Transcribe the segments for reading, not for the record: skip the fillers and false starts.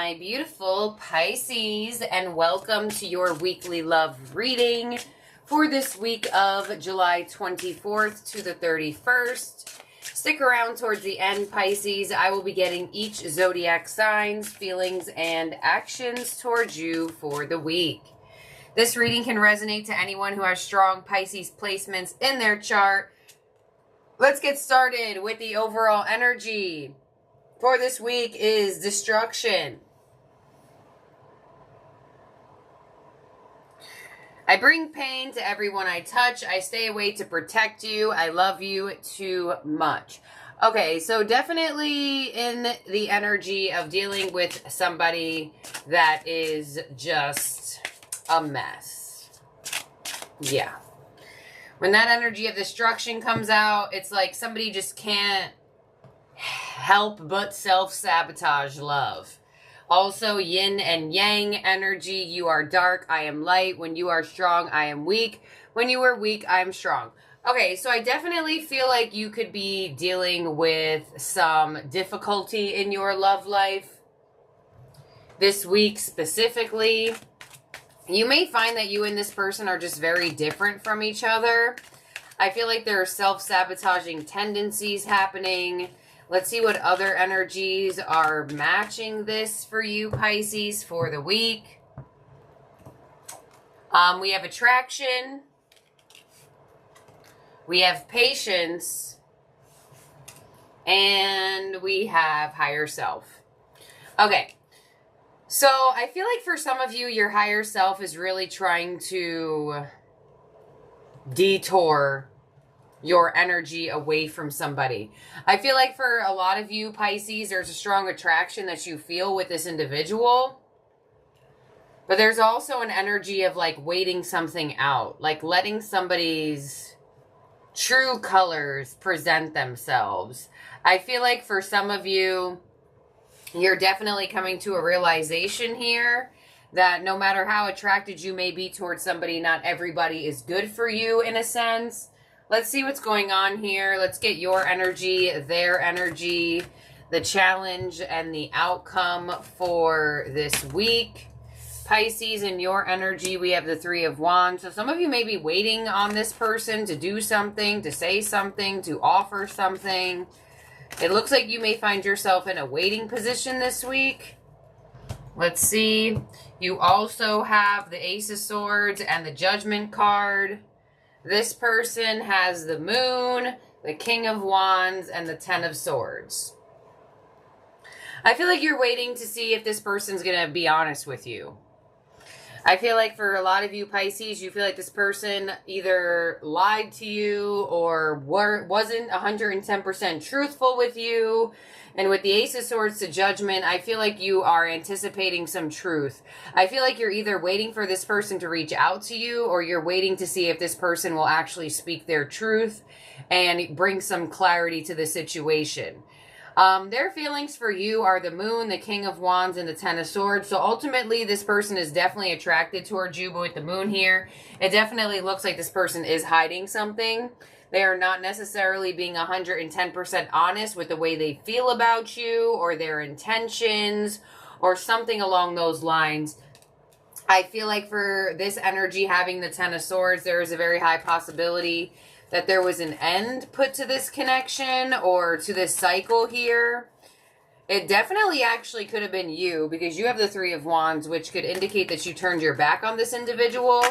my beautiful Pisces, and welcome to your weekly love reading for this week of July 24th to the 31st. Stick around towards the end, Pisces. I will be getting each zodiac signs, feelings, and actions towards you for the week. This reading can resonate to anyone who has strong Pisces placements in their chart. Let's get started with the overall energy for this week is destruction. I bring pain to everyone I touch. I stay away to protect you. I love you too much. Okay, so definitely in the energy of dealing with somebody that is just a mess. Yeah. When that energy of destruction comes out, it's like somebody just can't help but self-sabotage love. Also, yin and yang energy. You are dark, I am light. When you are strong, I am weak. When you are weak, I am strong. Okay, so I definitely feel like you could be dealing with some difficulty in your love life this week specifically. You may find that you and this person are just very different from each other. I feel like there are self-sabotaging tendencies happening. Let's see what other energies are matching this for you, Pisces, for the week. We have attraction. We have patience. And we have higher self. Okay. So I feel like for some of you, your higher self is really trying to detour your energy away from somebody. I feel like for a lot of you, Pisces, there's a strong attraction that you feel with this individual. But there's also an energy of like waiting something out, like letting somebody's true colors present themselves. I feel like for some of you, you're definitely coming to a realization here that no matter how attracted you may be towards somebody, not everybody is good for you in a sense. Let's see what's going on here. Let's get your energy, their energy, the challenge, and the outcome for this week. Pisces, in your energy, we have the Three of Wands. So some of you may be waiting on this person to do something, to say something, to offer something. It looks like you may find yourself in a waiting position this week. Let's see. You also have the Ace of Swords and the Judgment card. This person has the Moon, the King of Wands, and the Ten of Swords. I feel like you're waiting to see if this person's going to be honest with you. I feel like for a lot of you Pisces, you feel like this person either lied to you or wasn't 110% truthful with you. And with the Ace of Swords to Judgment, I feel like you are anticipating some truth. I feel like you're either waiting for this person to reach out to you, or you're waiting to see if this person will actually speak their truth and bring some clarity to the situation. Their feelings for you are the Moon, the King of Wands, and the Ten of Swords. So ultimately, this person is definitely attracted towards you. But with the Moon here, it definitely looks like this person is hiding something. They are not necessarily being 110% honest with the way they feel about you or their intentions or something along those lines. I feel like for this energy having the Ten of Swords, there is a very high possibility that there was an end put to this connection or to this cycle here. It definitely actually could have been you, because you have the Three of Wands, which could indicate that you turned your back on this individual.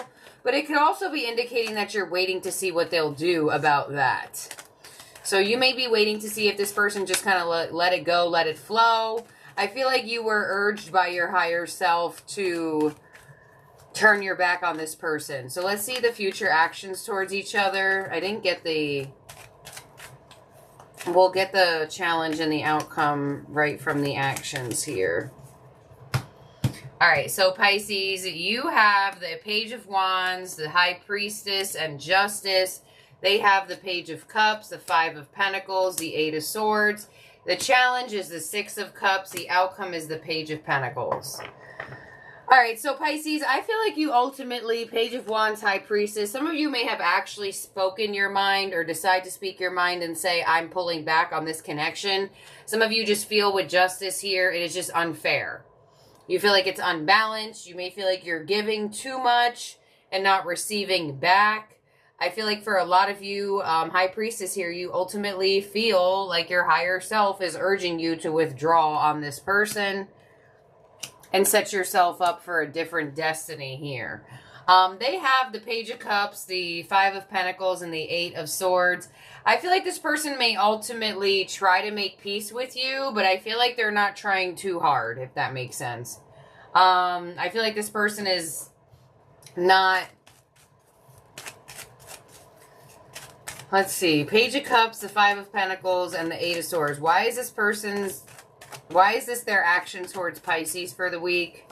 But it could also be indicating that you're waiting to see what they'll do about that. So you may be waiting to see if this person just kind of let it go, let it flow. I feel like you were urged by your higher self to turn your back on this person. So let's see the future actions towards each other. I didn't get the... We'll get the challenge and the outcome right from the actions here. All right, so Pisces, you have the Page of Wands, the High Priestess, and Justice. They have the Page of Cups, the Five of Pentacles, the Eight of Swords. The challenge is the Six of Cups. The outcome is the Page of Pentacles. All right, so Pisces, I feel like you ultimately, Page of Wands, High Priestess, some of you may have actually spoken your mind or decide to speak your mind and say, I'm pulling back on this connection. Some of you just feel with Justice here, it is just unfair. You feel like it's unbalanced. You may feel like you're giving too much and not receiving back. I feel like for a lot of you, High Priestess here, you ultimately feel like your higher self is urging you to withdraw on this person and set yourself up for a different destiny here. They have the Page of Cups, the Five of Pentacles, and the Eight of Swords. I feel like this person may ultimately try to make peace with you, but I feel like they're not trying too hard, if that makes sense. I feel like this person is not... Let's see. Page of Cups, the Five of Pentacles, and the Eight of Swords. Why is this their action towards Pisces for the week?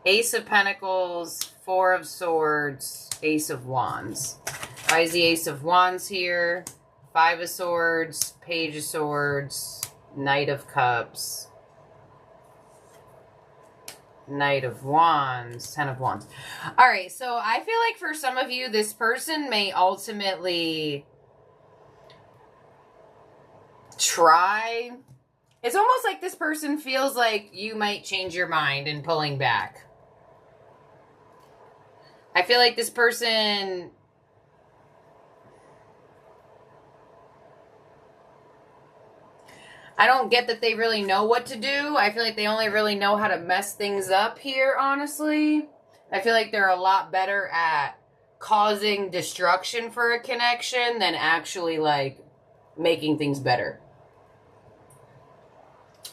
Ace of Pentacles, Four of Swords, Ace of Wands. Why is the Ace of Wands here? Five of Swords, Page of Swords, Knight of Cups, Knight of Wands, Ten of Wands. All right, so I feel like for some of you, this person may ultimately try. It's almost like this person feels like you might change your mind in pulling back. I feel like this person... I don't get that they really know what to do. I feel like they only really know how to mess things up here, honestly. I feel like they're a lot better at causing destruction for a connection than actually, like, making things better.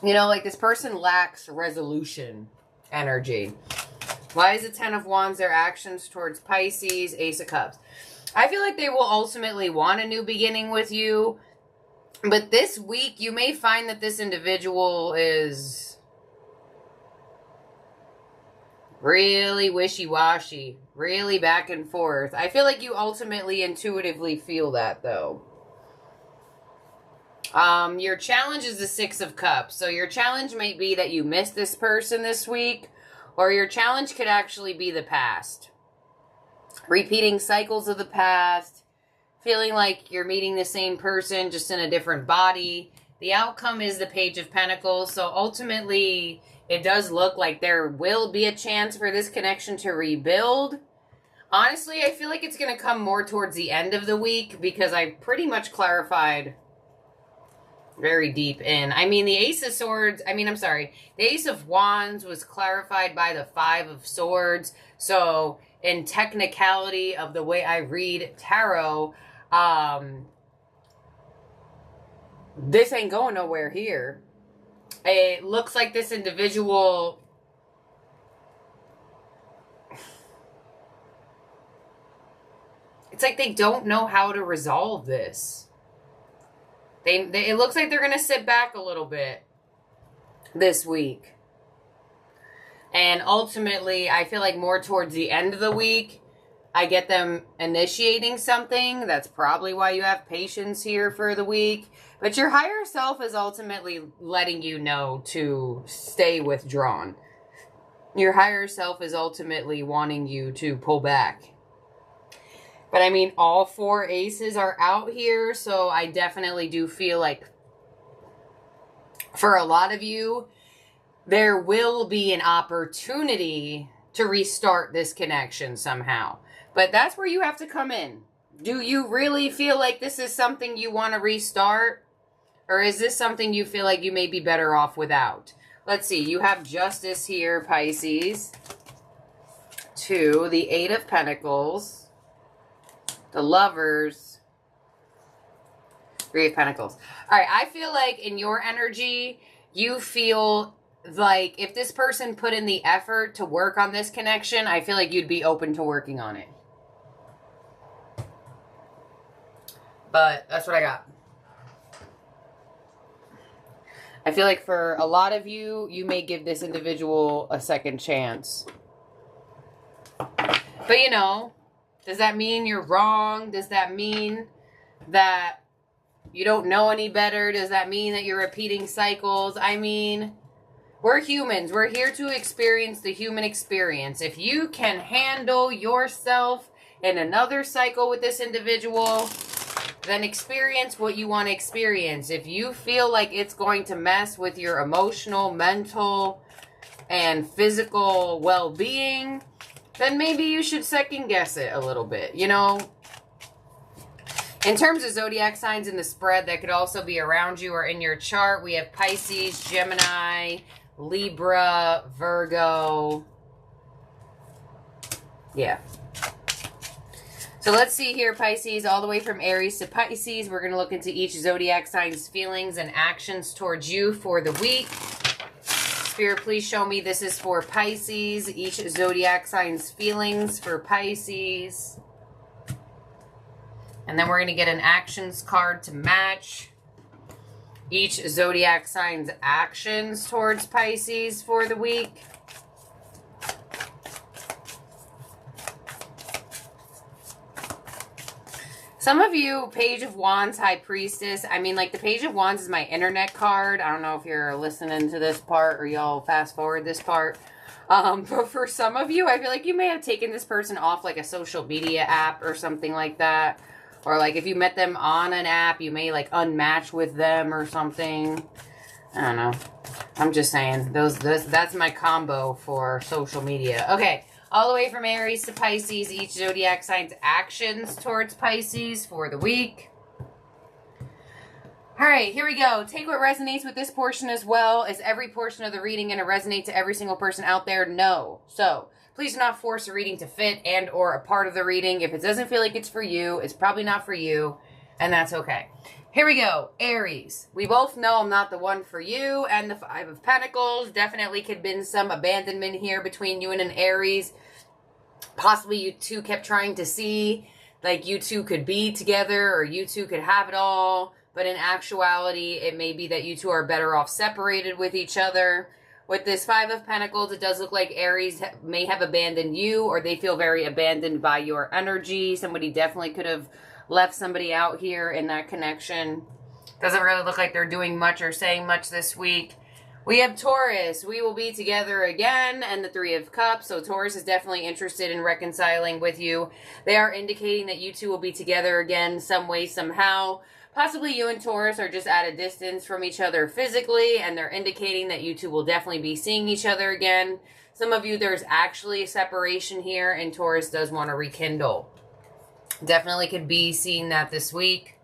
You know, like, this person lacks resolution energy. Why is the Ten of Wands their actions towards Pisces? Ace of Cups. I feel like they will ultimately want a new beginning with you. But this week, you may find that this individual is really wishy-washy, really back and forth. I feel like you ultimately intuitively feel that, though. Your challenge is the Six of Cups. So your challenge might be that you miss this person this week, or your challenge could actually be the past. Repeating cycles of the past, feeling like you're meeting the same person just in a different body. The outcome is the Page of Pentacles. So ultimately, it does look like there will be a chance for this connection to rebuild. Honestly, I feel like it's going to come more towards the end of the week because I pretty much clarified very deep in. I mean, the Ace of Swords, the Ace of Wands was clarified by the Five of Swords. So in technicality of the way I read tarot, this ain't going nowhere here. It looks like this individual... It's like they don't know how to resolve this. It looks like they're going to sit back a little bit this week. And ultimately, I feel like more towards the end of the week, I get them initiating something. That's probably why you have patience here for the week. But your higher self is ultimately letting you know to stay withdrawn. Your higher self is ultimately wanting you to pull back. But I mean, all four aces are out here, so I definitely do feel like for a lot of you, there will be an opportunity to restart this connection somehow. But that's where you have to come in. Do you really feel like this is something you want to restart? Or is this something you feel like you may be better off without? Let's see, you have Justice here, Pisces. 2, the Eight of Pentacles. The Lovers, 3 of Pentacles. All right, I feel like in your energy, you feel like if this person put in the effort to work on this connection, I feel like you'd be open to working on it. But that's what I got. I feel like for a lot of you, you may give this individual a second chance. But you know... Does that mean you're wrong? Does that mean that you don't know any better? Does that mean that you're repeating cycles? I mean, we're humans. We're here to experience the human experience. If you can handle yourself in another cycle with this individual, then experience what you want to experience. If you feel like it's going to mess with your emotional, mental, and physical well-being, then maybe you should second guess it a little bit, you know. In terms of zodiac signs in the spread that could also be around you or in your chart, we have Pisces, Gemini, Libra, Virgo. Yeah. So let's see here, Pisces, all the way from Aries to Pisces. We're going to look into each zodiac sign's feelings and actions towards you for the week. Spirit, please show me this is for Pisces. Each zodiac sign's feelings for Pisces. And then we're going to get an actions card to match each zodiac sign's actions towards Pisces for the week. Some of you, Page of Wands, High Priestess. I mean, like, the Page of Wands is my internet card. I don't know if you're listening to this part or y'all fast forward this part. But for some of you, I feel like you may have taken this person off, like, a social media app or something like that. Or, like, if you met them on an app, you may, like, unmatch with them or something. I don't know. I'm just saying. That's my combo for social media. Okay. All the way from Aries to Pisces, each zodiac sign's actions towards Pisces for the week. All right, here we go. Take what resonates with this portion as well. Is every portion of the reading going to resonate to every single person out there? No. So please do not force a reading to fit and or a part of the reading. If it doesn't feel like it's for you, it's probably not for you, and that's okay. Here we go. Aries. We both know I'm not the one for you, and the Five of Pentacles. Definitely could have been some abandonment here between you and an Aries. Possibly you two kept trying to see, like, you two could be together or you two could have it all. But in actuality, it may be that you two are better off separated with each other. With this Five of Pentacles, it does look like Aries may have abandoned you, or they feel very abandoned by your energy. Somebody definitely could have left somebody out here in that connection. Doesn't really look like they're doing much or saying much this week. We have Taurus. We will be together again, and the Three of Cups. So Taurus is definitely interested in reconciling with you. They are indicating that you two will be together again some way, somehow. Possibly you and Taurus are just at a distance from each other physically, and they're indicating that you two will definitely be seeing each other again. Some of you, there's actually a separation here, and Taurus does want to rekindle. Definitely could be seeing that this week.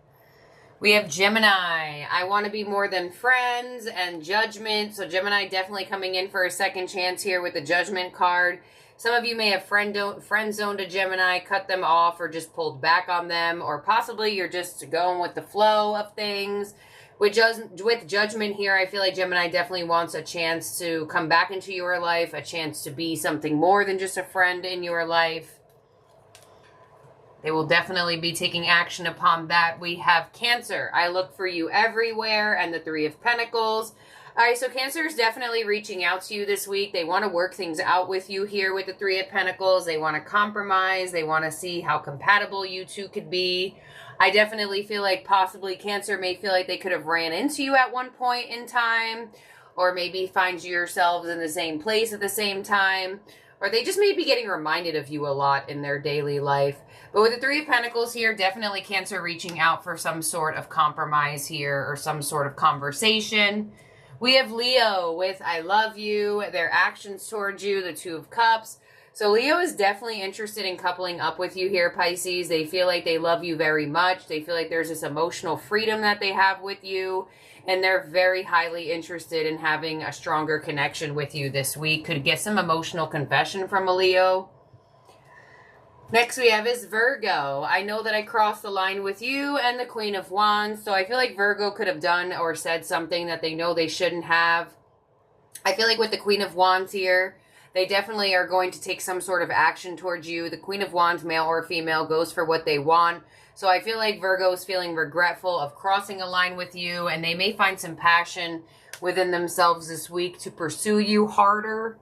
We have Gemini. I want to be more than friends, and Judgment. So Gemini definitely coming in for a second chance here with the Judgment card. Some of you may have friend zoned a Gemini, cut them off, or just pulled back on them. Or possibly you're just going with the flow of things. With Judgment here, I feel like Gemini definitely wants a chance to come back into your life. A chance to be something more than just a friend in your life. They will definitely be taking action upon that. We have Cancer. I look for you everywhere, and the Three of Pentacles. All right, so Cancer is definitely reaching out to you this week. They want to work things out with you here with the Three of Pentacles. They want to compromise. They want to see how compatible you two could be. I definitely feel like possibly Cancer may feel like they could have ran into you at one point in time, or maybe find yourselves in the same place at the same time. Or they just may be getting reminded of you a lot in their daily life. But with the Three of Pentacles here, definitely Cancer reaching out for some sort of compromise here or some sort of conversation. We have Leo with I love you, their actions towards you, the Two of Cups. So Leo is definitely interested in coupling up with you here, Pisces. They feel like they love you very much. They feel like there's this emotional freedom that they have with you. And they're very highly interested in having a stronger connection with you this week. Could get some emotional confession from a Leo. Next we have is Virgo. I know that I crossed the line with you, and the Queen of Wands. So I feel like Virgo could have done or said something that they know they shouldn't have. I feel like with the Queen of Wands here, they definitely are going to take some sort of action towards you. The Queen of Wands, male or female, goes for what they want. So I feel like Virgo is feeling regretful of crossing a line with you, and they may find some passion within themselves this week to pursue you harder.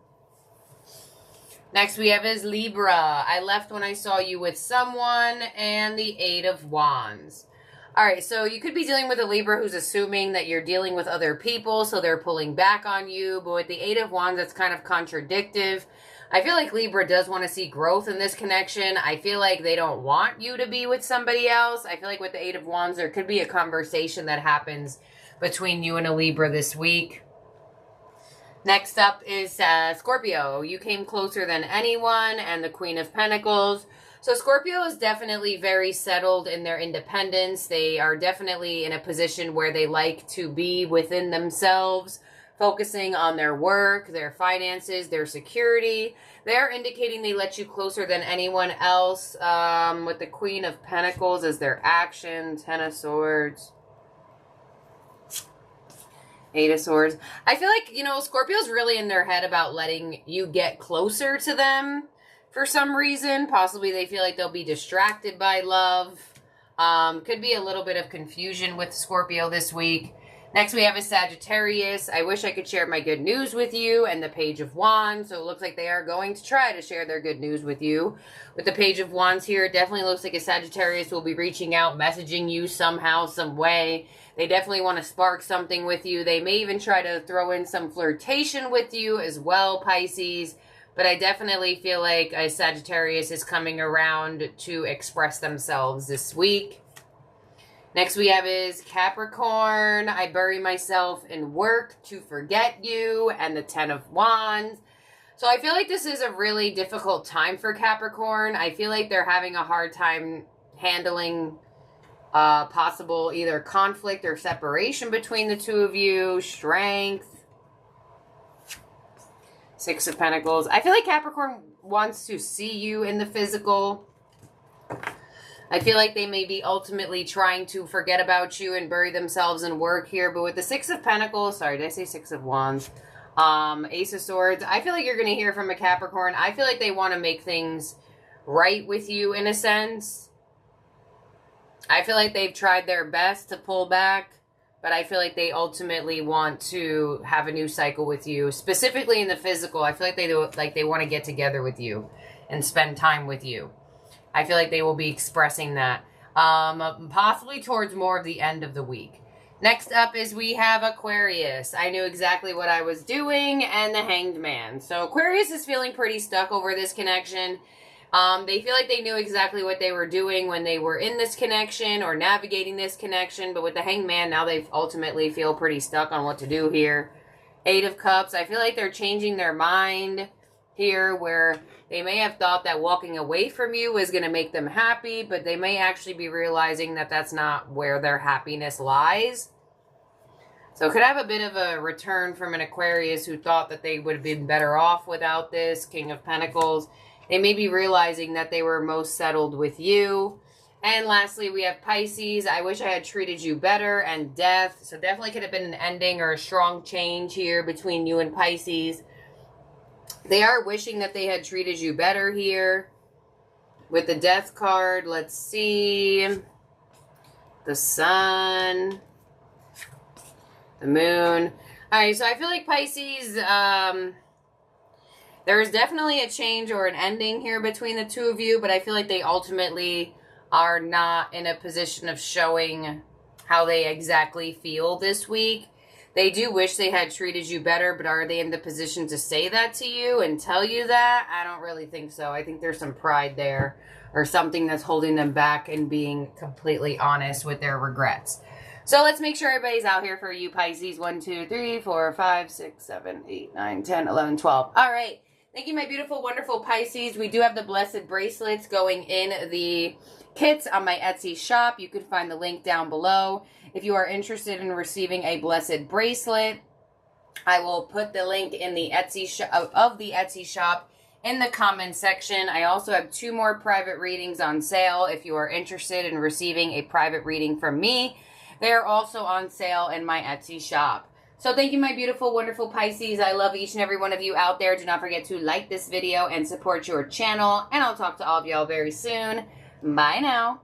Next we have is Libra. I left when I saw you with someone, and the Eight of Wands. All right, so you could be dealing with a Libra who's assuming that you're dealing with other people, so they're pulling back on you. But with the Eight of Wands, that's kind of contradictive. I feel like Libra does want to see growth in this connection. I feel like they don't want you to be with somebody else. I feel like with the Eight of Wands, there could be a conversation that happens between you and a Libra this week. Next up is Scorpio. You came closer than anyone, and the Queen of Pentacles. So Scorpio is definitely very settled in their independence. They are definitely in a position where they like to be within themselves, focusing on their work, their finances, their security. They're indicating they let you closer than anyone else, with the Queen of Pentacles as their action, Ten of Swords, Eight of Swords. I feel like, you know, Scorpio's really in their head about letting you get closer to them for some reason. Possibly they feel like they'll be distracted by love. Could be a little bit of confusion with Scorpio this week. Next, we have a Sagittarius. I wish I could share my good news with you, and the Page of Wands. So it looks like they are going to try to share their good news with you. With the Page of Wands here, it definitely looks like a Sagittarius will be reaching out, messaging you somehow, some way. They definitely want to spark something with you. They may even try to throw in some flirtation with you as well, Pisces. But I definitely feel like a Sagittarius is coming around to express themselves this week. Next we have is Capricorn. I bury myself in work to forget you, and the Ten of Wands. So I feel like this is a really difficult time for Capricorn. I feel like they're having a hard time handling possible either conflict or separation between the two of you. Strength. Six of Pentacles. I feel like Capricorn wants to see you in the physical. I feel like they may be ultimately trying to forget about you and bury themselves in work here. But with the Six of Pentacles, sorry, did I say Six of Wands? Ace of Swords. I feel like you're going to hear from a Capricorn. I feel like they want to make things right with you in a sense. I feel like they've tried their best to pull back, but I feel like they ultimately want to have a new cycle with you. Specifically in the physical, I feel like they want to get together with you and spend time with you. I feel like they will be expressing that, possibly towards more of the end of the week. Next up is we have Aquarius. I knew exactly what I was doing, and the Hanged Man. So Aquarius is feeling pretty stuck over this connection. They feel like they knew exactly what they were doing when they were in this connection or navigating this connection. But with the Hanged Man, now they ultimately feel pretty stuck on what to do here. Eight of Cups. I feel like they're changing their mind here, where they may have thought that walking away from you is going to make them happy, but they may actually be realizing that that's not where their happiness lies. So it could have a bit of a return from an Aquarius who thought that they would have been better off without this King of Pentacles. They may be realizing that they were most settled with you. And lastly, we have Pisces. I wish I had treated you better, and Death. So definitely could have been an ending or a strong change here between you and Pisces. They are wishing that they had treated you better here. With the Death card, let's see. The Sun. The Moon. Alright, so I feel like Pisces, there is definitely a change or an ending here between the two of you, but I feel like they ultimately are not in a position of showing how they exactly feel this week. They do wish they had treated you better, but are they in the position to say that to you and tell you that? I don't really think so. I think there's some pride there or something that's holding them back and being completely honest with their regrets. So let's make sure everybody's out here for you, Pisces. 1, 2, 3, 4, 5, 6, 7, 8, 9, 10, 11, 12. All right. Thank you, my beautiful, wonderful Pisces. We do have the Blessed Bracelets going in the kits on my Etsy shop. You can find the link down below. If you are interested in receiving a Blessed Bracelet, I will put the link in the Etsy shop in the comment section. I also have 2 more private readings on sale if you are interested in receiving a private reading from me. They are also on sale in my Etsy shop. So thank you, my beautiful, wonderful Pisces. I love each and every one of you out there. Do not forget to like this video and support your channel. And I'll talk to all of y'all very soon. Bye now.